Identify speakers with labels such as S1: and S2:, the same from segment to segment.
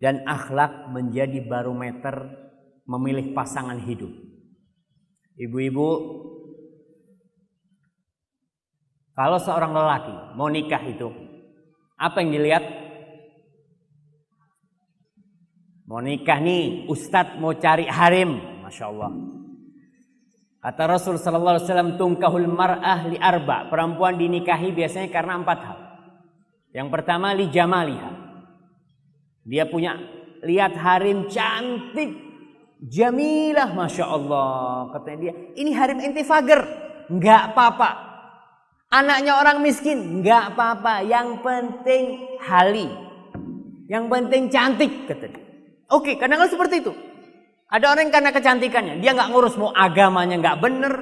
S1: Dan akhlak menjadi barometer memilih pasangan hidup. Ibu-ibu, kalau seorang lelaki mau nikah itu, apa yang dilihat? Mau nikah nih, ustadz mau cari harim. Masya Allah. Kata Rasul sallallahu alaihi wasallam, tungkahul mar'ah li arba. Perempuan dinikahi biasanya karena 4 hal. Yang pertama li jamaliha. Dia punya, lihat harim cantik, jamilah, Masya Allah. Katanya dia, ini harim ente fager. Enggak apa-apa. Anaknya orang miskin, enggak apa-apa. Yang penting hali. Yang penting cantik, katanya. Oke, kadang-kadang seperti itu. Ada orang yang karena kecantikannya, dia enggak ngurus mau agamanya enggak bener,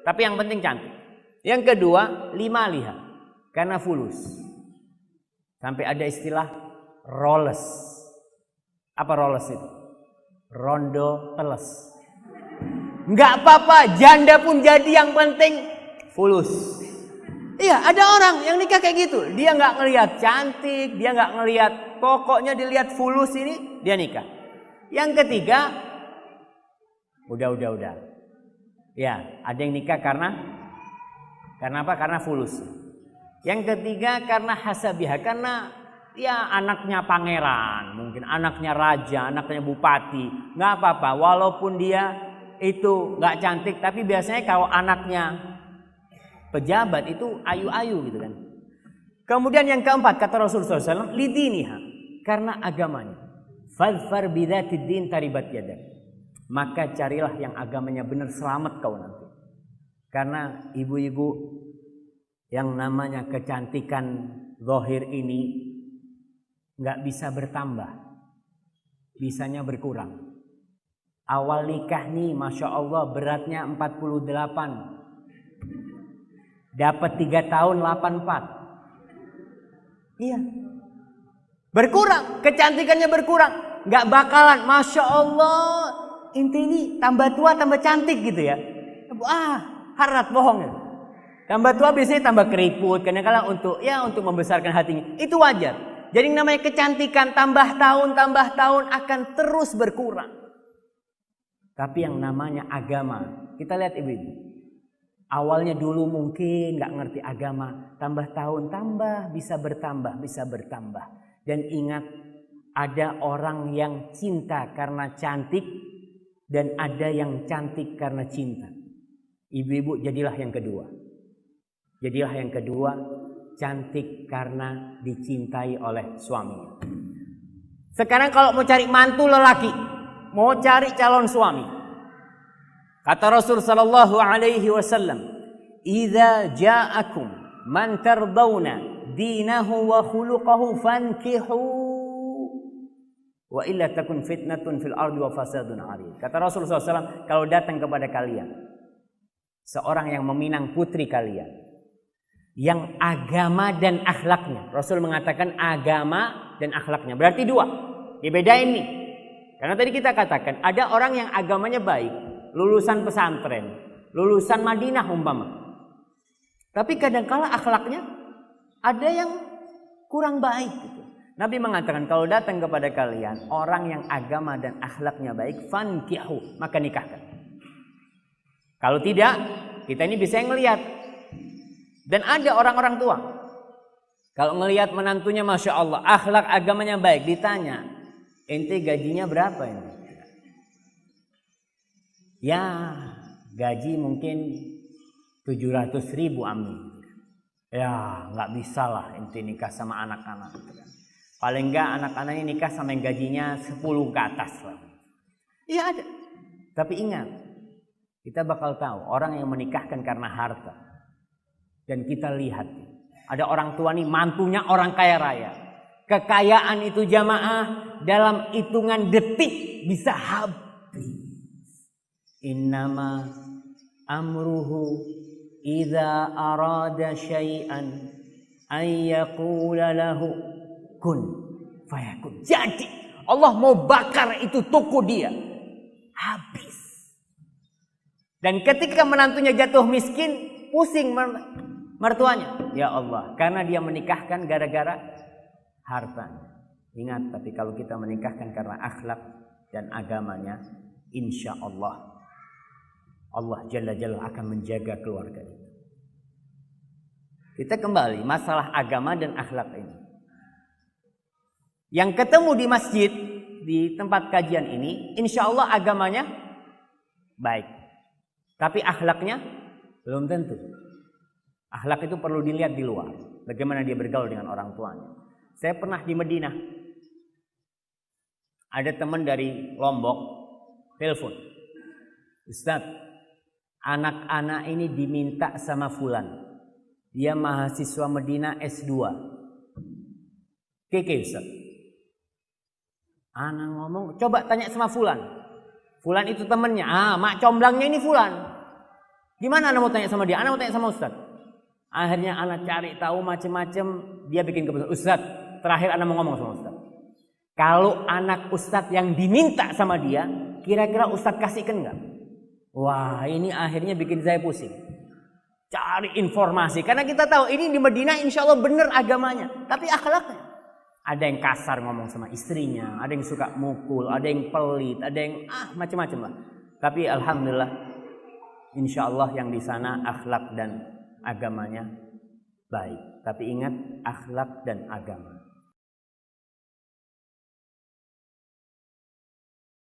S1: tapi yang penting cantik. Yang kedua, lima liha. Karena fulus. Sampai ada istilah roles. Apa roles itu? Rondo teles. Enggak apa-apa, janda pun jadi, yang penting fulus. Iya, ada orang yang nikah kayak gitu. Dia enggak ngelihat cantik, dia enggak ngelihat, pokoknya dilihat fulus ini, dia nikah. Yang ketiga, udah. Ya, ada yang nikah karena apa? Karena fulus. Yang ketiga karena hasabiha, karena ya anaknya pangeran, mungkin anaknya raja, anaknya bupati, nggak apa-apa. Walaupun dia itu nggak cantik, tapi biasanya kalau anaknya pejabat itu ayu-ayu gitu kan. Kemudian yang keempat kata Rasulullah SAW, lidiniha, karena agamanya. Fadfar bidzatid din taribat yadak. Maka carilah yang agamanya benar, selamat kau nanti. Karena ibu-ibu, yang namanya kecantikan zahir ini nggak bisa bertambah, bisanya berkurang. Awal nikah nih, Masya Allah beratnya 48, dapat 3 tahun 84. Iya, berkurang, kecantikannya berkurang, nggak bakalan Masya Allah inti ini tambah tua tambah cantik gitu ya. Harap bohong ya. Tambah tua biasanya tambah keriput, kadang-kadang untuk membesarkan hatinya. Itu wajar. Jadi namanya kecantikan tambah tahun akan terus berkurang. Tapi yang namanya agama, kita lihat ibu-ibu. Awalnya dulu mungkin nggak ngerti agama, tambah tahun bisa bertambah. Dan ingat, ada orang yang cinta karena cantik dan ada yang cantik karena cinta. Ibu-ibu jadilah yang kedua. Cantik karena dicintai oleh suaminya. Sekarang kalau mau cari mantu lelaki, mau cari calon suami, kata Rasul sallallahu alaihi wasallam, "Idza ja'akum man tardawna dinahu wa khuluquhu fankihu, wa illa takun fitnatun fil ardi wa fasadun 'arid." Kata Rasul sallallahu alaihi wasallam, kalau datang kepada kalian seorang yang meminang putri kalian, yang agama dan akhlaknya. Rasul mengatakan agama dan akhlaknya. Berarti 2. Dibedain nih. Karena tadi kita katakan ada orang yang agamanya baik, lulusan pesantren, lulusan Madinah umpama. Tapi kadang-kala akhlaknya ada yang kurang baik gitu. Nabi mengatakan kalau datang kepada kalian orang yang agama dan akhlaknya baik, fankihu, maka nikahkan. Kalau tidak, kita ini bisa ngelihat. Dan ada orang-orang tua, kalau ngelihat menantunya Masya Allah, akhlak agamanya baik, ditanya, ente gajinya berapa ini? Ya, gaji mungkin 700.000 amin. Ya, nggak bisa lah ente nikah sama anak-anak. Paling nggak anak-anaknya nikah sama yang gajinya 10 ke atas lah. Iya ada. Tapi ingat, kita bakal tahu orang yang menikahkan karena harta. Dan kita lihat, ada orang tua nih mantunya orang kaya raya. Kekayaan itu jamaah dalam hitungan detik bisa habis. Innama amruhu idza arada syai'an ayyaqula lahu kun fayakun. Jadi Allah mau bakar itu toko dia, habis. Dan ketika menantunya jatuh miskin, pusing mertuanya, ya Allah, karena dia menikahkan gara-gara harta. Ingat, tapi kalau kita menikahkan karena akhlak dan agamanya, insya Allah Allah Jalla Jalla akan menjaga keluarga itu. Kita kembali masalah agama dan akhlak ini. Yang ketemu di masjid, di tempat kajian ini, insya Allah agamanya baik. Tapi akhlaknya belum tentu. Akhlak itu perlu dilihat di luar. Bagaimana dia bergaul dengan orang tuanya. Saya pernah di Madinah. Ada teman dari Lombok telepon. Ustaz, anak-anak ini diminta sama fulan. Dia mahasiswa Madinah S2. Keke Ustaz. Anak ngomong, coba tanya sama fulan. Fulan itu temannya. Mak comblangnya ini fulan. Gimana anak mau tanya sama dia? Anak mau tanya sama Ustaz. Akhirnya anak cari tahu macam-macam. Dia bikin keputusan. Ustaz, terakhir anak mau ngomong sama Ustaz. Kalau anak Ustaz yang diminta sama dia, kira-kira Ustaz kasihkan nggak? Wah, ini akhirnya bikin saya pusing. Cari informasi. Karena kita tahu ini di Madinah insya Allah benar agamanya. Tapi akhlaknya. Ada yang kasar ngomong sama istrinya. Ada yang suka mukul. Ada yang pelit. Ada yang macam-macam lah. Tapi alhamdulillah. Insya Allah yang di sana akhlak dan agamanya baik. Tapi ingat, akhlak dan agama.